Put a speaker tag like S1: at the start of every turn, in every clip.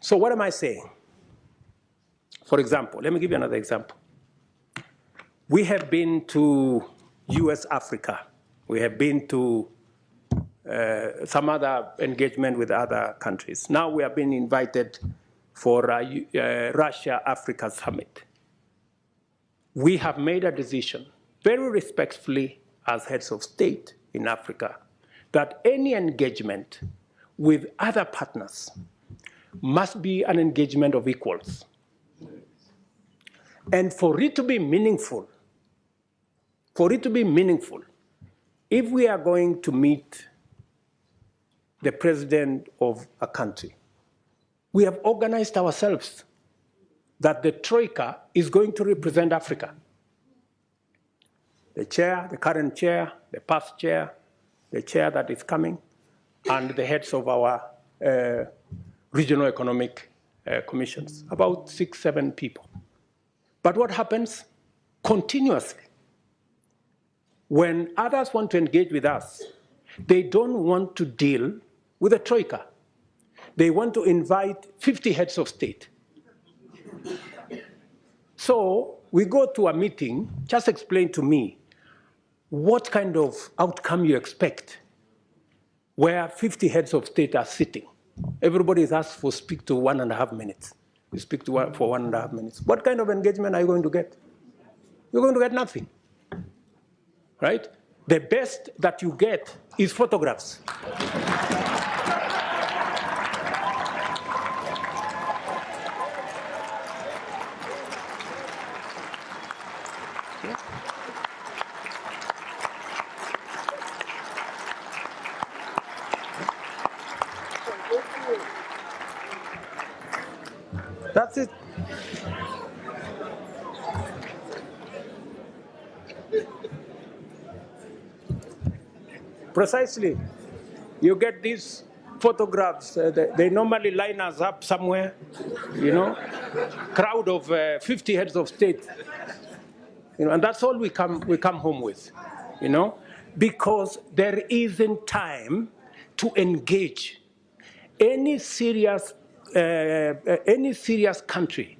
S1: So what am I saying? For example, let me give you another example. We have been to US Africa. We have been to some other engagement with other countries. Now we have been invited for Russia-Africa Summit. We have made a decision, very respectfully as heads of state in Africa, that any engagement with other partners must be an engagement of equals. And for it to be meaningful, if we are going to meet the president of a country, we have organized ourselves that the Troika is going to represent Africa. The chair, the current chair, the past chair, the chair that is coming, and the heads of our regional economic commissions, about 6, 7 people. But what happens? Continuously, when others want to engage with us, they don't want to deal with the Troika. They want to invite 50 heads of state. So we go to a meeting, just explain to me what kind of outcome you expect where 50 heads of state are sitting. Everybody is asked for speak to 1.5 minutes. You speak to for 1.5 minutes. What kind of engagement are you going to get? You're going to get nothing, right? The best that you get is photographs. That's it. Precisely. You get these photographs. They normally line us up somewhere, you know, crowd of 50 heads of state. You know, and that's all we come home with, you know, because there isn't time to engage any serious country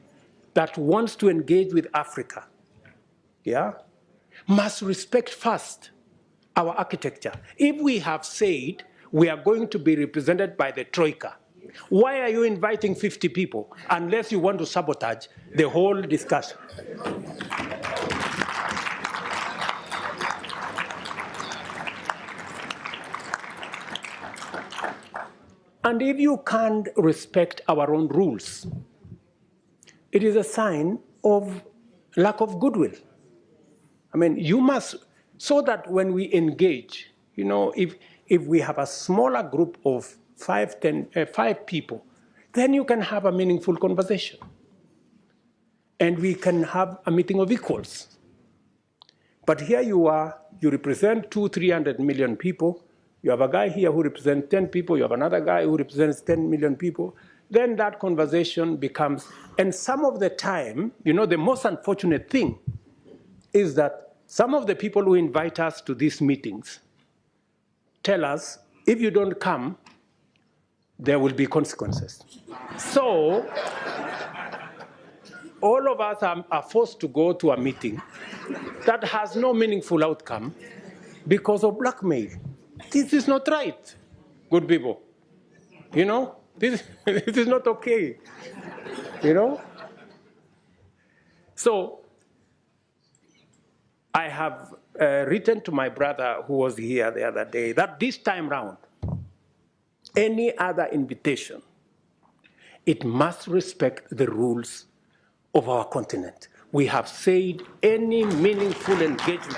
S1: that wants to engage with Africa, yeah, must respect first our architecture. If we have said we are going to be represented by the Troika, why are you inviting 50 people unless you want to sabotage the whole discussion? And if you can't respect our own rules, it is a sign of lack of goodwill. I mean, you must, so that when we engage, you know, if we have a smaller group of 5 people, then you can have a meaningful conversation. And we can have a meeting of equals. But here you are, you represent 200-300 million people. You have a guy here who represents 10 people. You have another guy who represents 10 million people. Then that conversation becomes, and some of the time, you know, the most unfortunate thing is that some of the people who invite us to these meetings tell us, if you don't come, there will be consequences. So all of us are forced to go to a meeting that has no meaningful outcome because of blackmail. This is not right, good people. You know, this is not okay, you know? So I have written to my brother who was here the other day that this time round, any other invitation, it must respect the rules of our continent. We have said any meaningful engagement,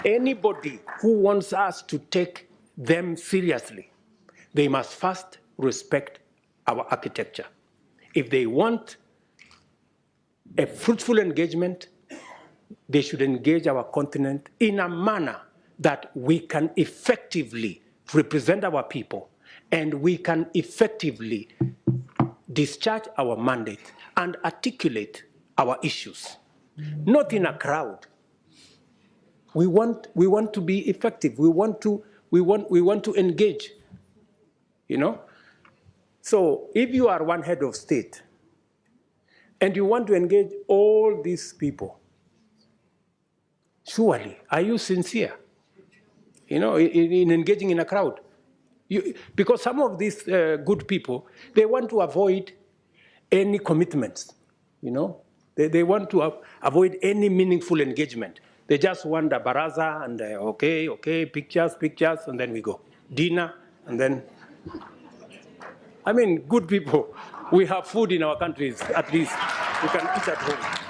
S1: anybody who wants us to take them seriously, they must first respect our architecture. If they want a fruitful engagement, they should engage our continent in a manner that we can effectively represent our people and we can effectively discharge our mandate and articulate our issues, not in a crowd. We want to be effective. We want to engage. you know? So if you are one head of state and you want to engage all these people, surely, are you sincere, you know, in engaging in a crowd? Because some of these good people, they want to avoid any commitments, you know? They want to avoid any meaningful engagement. They just want a baraza and okay, pictures, and then we go. Dinner, and then, I mean, good people. We have food in our countries, at least. We can eat at home.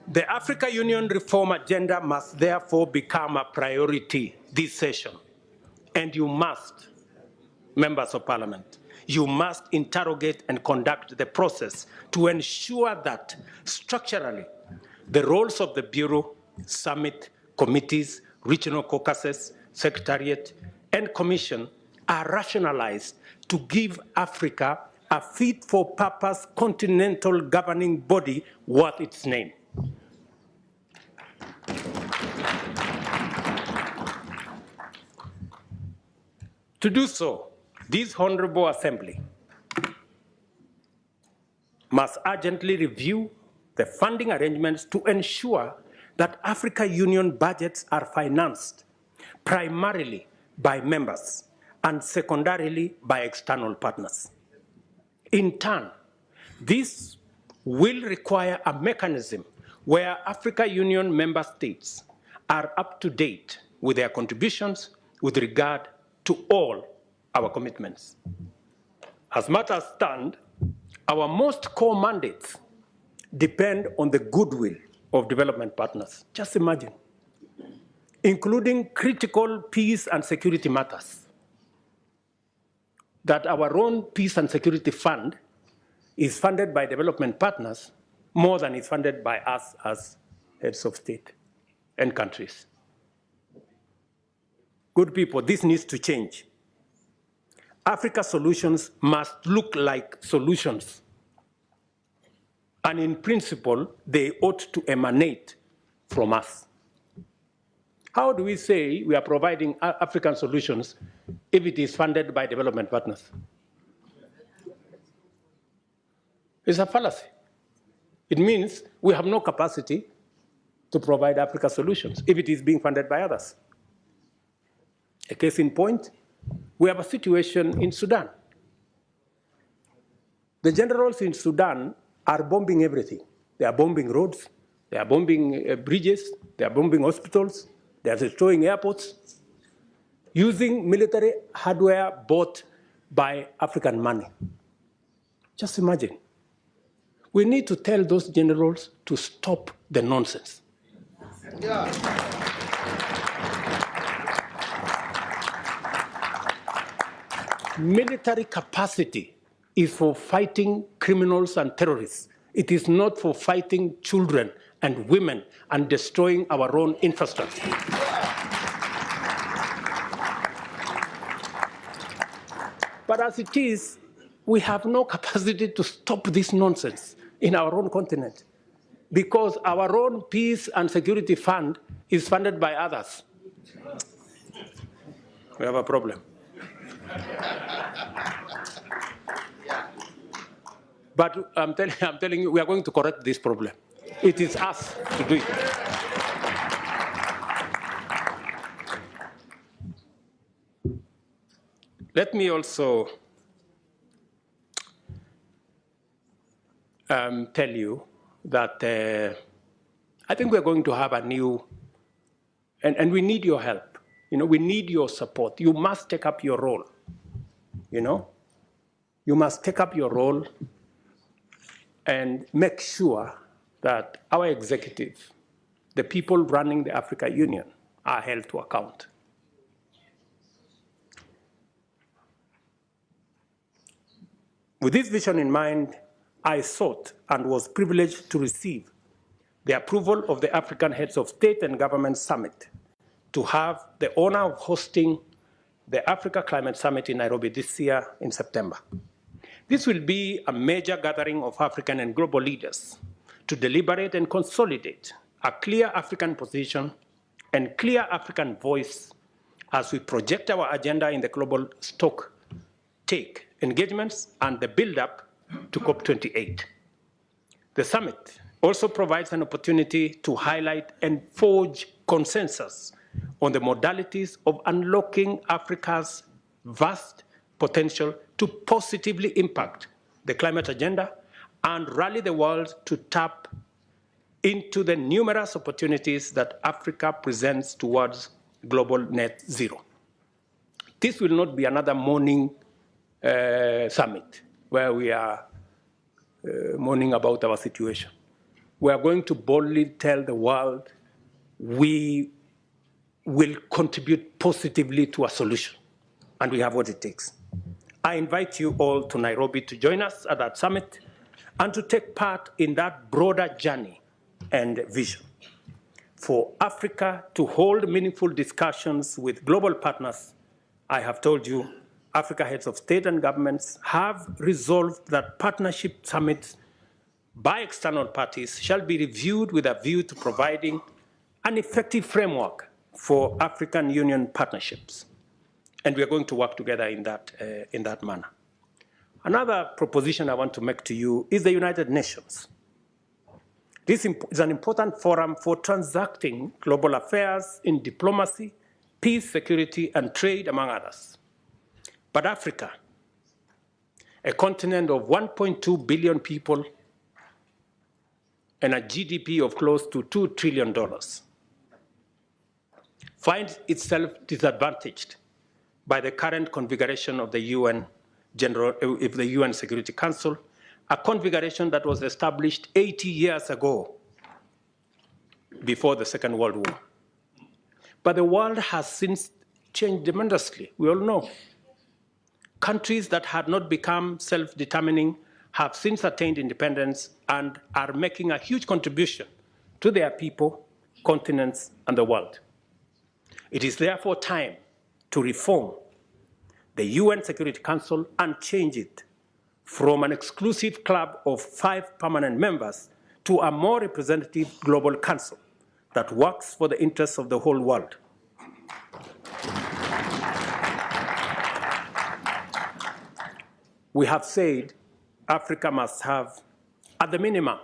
S1: The Africa Union reform agenda must therefore become a priority this session. And you must, members of parliament, you must interrogate and conduct the process to ensure that structurally the roles of the Bureau, Summit, committees, regional caucuses, Secretariat, and Commission are rationalized to give Africa a fit-for-purpose continental governing body worth its name. To do so, this Honorable Assembly must urgently review the funding arrangements to ensure that Africa Union budgets are financed primarily by members and secondarily by external partners. In turn, this will require a mechanism where Africa Union member states are up to date with their contributions with regard to all our commitments. As matters stand, our most core mandates depend on the goodwill of development partners. Just imagine, including critical peace and security matters, that our own peace and security fund is funded by development partners more than is funded by us as heads of state and countries. Good people, this needs to change. Africa solutions must look like solutions. And in principle, they ought to emanate from us. How do we say we are providing African solutions if it is funded by development partners? It's a fallacy. It means we have no capacity to provide Africa solutions if it is being funded by others. A case in point, we have a situation in Sudan. The generals in Sudan are bombing everything. They are bombing roads, they are bombing bridges, they are bombing hospitals, they are destroying airports, using military hardware bought by African money. Just imagine. We need to tell those generals to stop the nonsense. Yeah. Military capacity is for fighting criminals and terrorists. It is not for fighting children and women and destroying our own infrastructure. But as it is, we have no capacity to stop this nonsense in our own continent because our own peace and security fund is funded by others. We have a problem. But I'm telling you, we are going to correct this problem. It is us to do it. Let me also tell you that I think we're going to have a new, and we need your help. You know, we need your support. You must take up your role. You know, you must take up your role and make sure that our executive, the people running the Africa Union, are held to account. With this vision in mind, I sought and was privileged to receive the approval of the African Heads of State and Government Summit to have the honor of hosting the Africa Climate Summit in Nairobi this year in September. This will be a major gathering of African and global leaders to deliberate and consolidate a clear African position and clear African voice as we project our agenda in the global stock take engagements and the build-up to COP28. The summit also provides an opportunity to highlight and forge consensus on the modalities of unlocking Africa's vast potential to positively impact the climate agenda and rally the world to tap into the numerous opportunities that Africa presents towards global net zero. This will not be another morning summit where we are mourning about our situation. We are going to boldly tell the world we will contribute positively to a solution, and we have what it takes. I invite you all to Nairobi to join us at that summit and to take part in that broader journey and vision for Africa to hold meaningful discussions with global partners. I have told you, Africa heads of state and governments have resolved that partnership summits by external parties shall be reviewed with a view to providing an effective framework for African Union partnerships. And we are going to work together in that manner. Another proposition I want to make to you is the United Nations. This is an important forum for transacting global affairs in diplomacy, peace, security, and trade, among others. But Africa, a continent of 1.2 billion people and a GDP of close to $2 trillion, finds itself disadvantaged by the current configuration of the UN Security Council, a configuration that was established 80 years ago, before the Second World War. But the world has since changed tremendously, we all know. Countries that had not become self-determining have since attained independence and are making a huge contribution to their people, continents, and the world. It is therefore time to reform the UN Security Council and change it from an exclusive club of 5 permanent members to a more representative global council that works for the interests of the whole world. We have said Africa must have, at the minimum,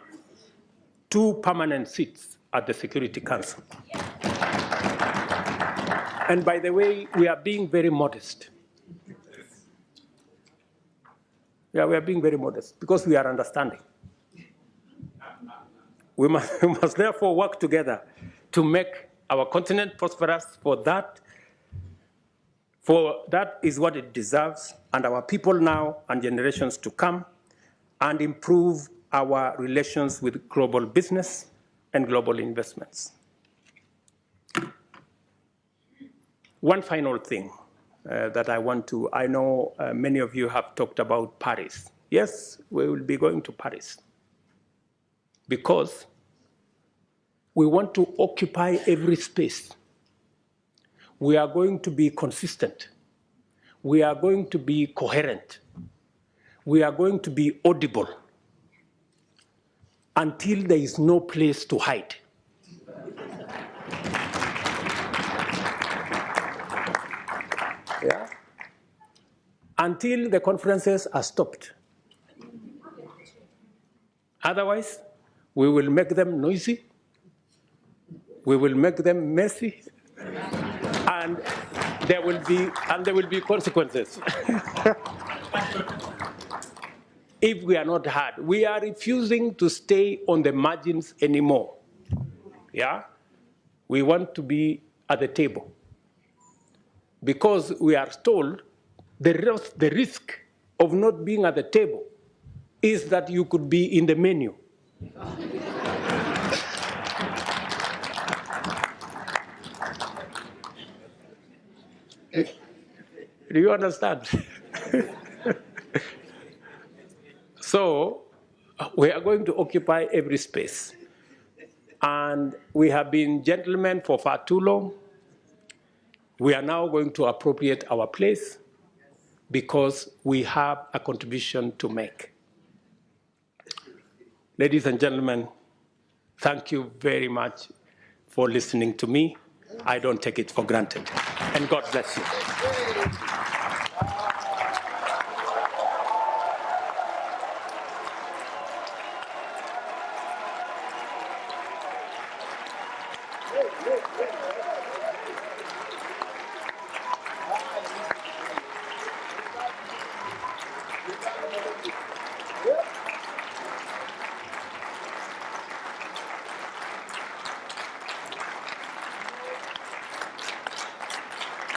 S1: 2 permanent seats at the Security Council. And by the way, we are being very modest. Yeah, we are being very modest because we are understanding. We must therefore work together to make our continent prosperous, for that is what it deserves, and our people now and generations to come, and improve our relations with global business and global investments. One final thing that I know many of you have talked about Paris. Yes, we will be going to Paris because we want to occupy every space. We are going to be consistent. We are going to be coherent. We are going to be audible until there is no place to hide. Yeah? Until the conferences are stopped. Otherwise, we will make them noisy, we will make them messy, and there will be consequences. If we are not heard, we are refusing to stay on the margins anymore. Yeah? We want to be at the table. Because we are told the risk of not being at the table is that you could be in the menu. Do you understand? So we are going to occupy every space. And we have been gentlemen for far too long. We are now going to appropriate our place because we have a contribution to make. Ladies and gentlemen, Thank you very much for listening to me. I don't take it for granted. And God bless you.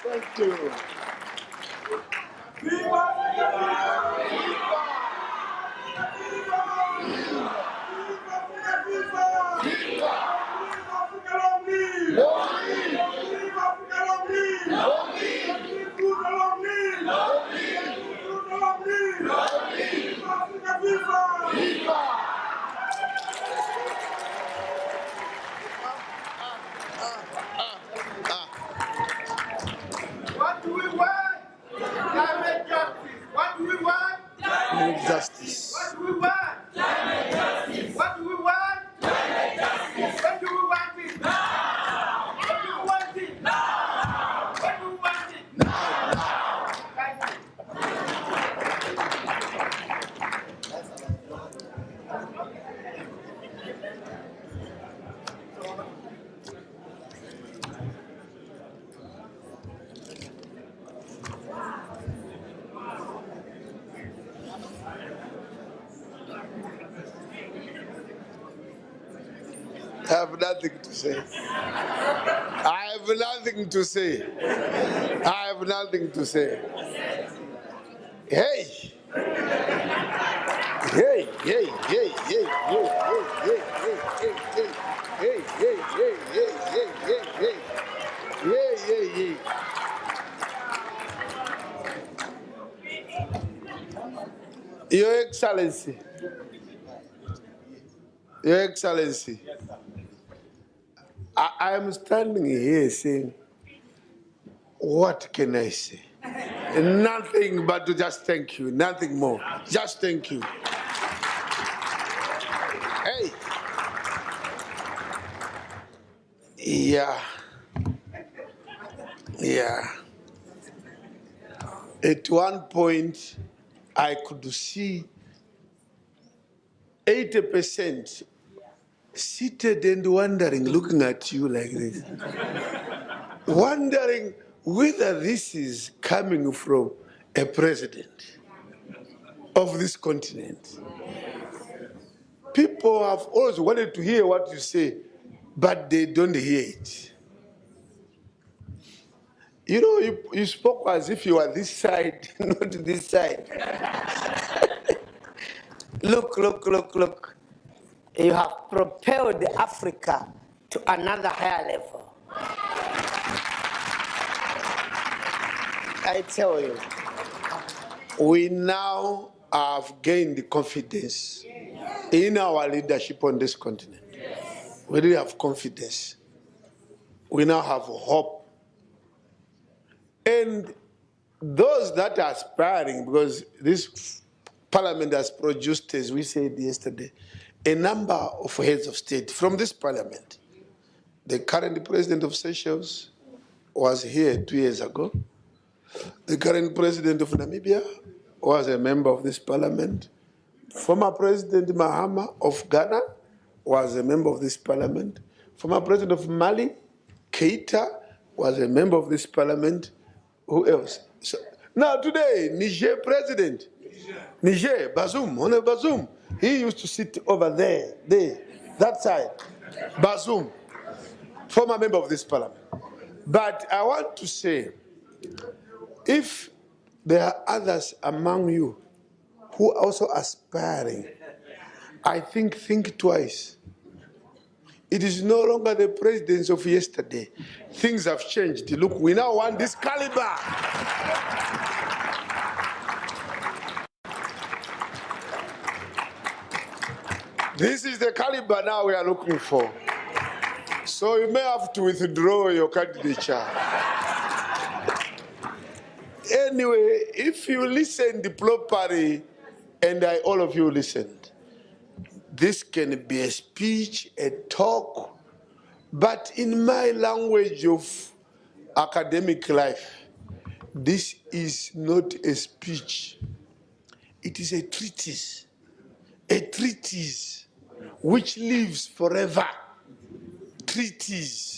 S2: Thank you.
S3: What do we want? Direct justice. What do we want?
S2: Direct justice.
S3: What do we want? Direct justice. What do we want? Direct justice. When do we want it? Now. When do we want it? Now. When do we want it? Now. Thank you.
S2: I have nothing to say. I have nothing to say. I have nothing to say. Hey! Hey, hey, hey, hey, hey, hey, hey, hey, hey, hey, hey, hey, hey, hey, hey, hey, hey, hey. Your Excellency. Your Excellency. I am standing here saying, what can I say? Nothing but to just thank you, nothing more. Just thank you. Hey. Yeah. Yeah. At one point, I could see 80% seated and wondering, looking at you like this. Wondering whether this is coming from a president of this continent. People have always wanted to hear what you say, but they don't hear it. You know, you spoke as if you were this side, not this side.
S4: Look, look, look, look. You have propelled Africa to another higher level. I tell you.
S2: We now have gained confidence in our leadership on this continent. We really have confidence. We now have hope. And those that are aspiring, because this parliament has produced, as we said yesterday, a number of heads of state from this parliament. The current president of Seychelles was here 2 years ago. The current president of Namibia was a member of this parliament. Former President Mahama of Ghana was a member of this parliament. Former President of Mali, Keita, was a member of this parliament. Who else? So, now today, Niger president, Niger, Bazoum, Honorable Bazoum, he used to sit over there, that side. Bazoum, former member of this parliament. But I want to say, if there are others among you who are also aspiring, I think twice. It is no longer the presidents of yesterday. Things have changed. Look, we now want this caliber. This is the caliber now we are looking for. So you may have to withdraw your candidature. Anyway, if you listened properly, and all of you listened, this can be a speech, a talk, but in my language of academic life, this is not a speech. It is a treatise which lives forever. Treatise.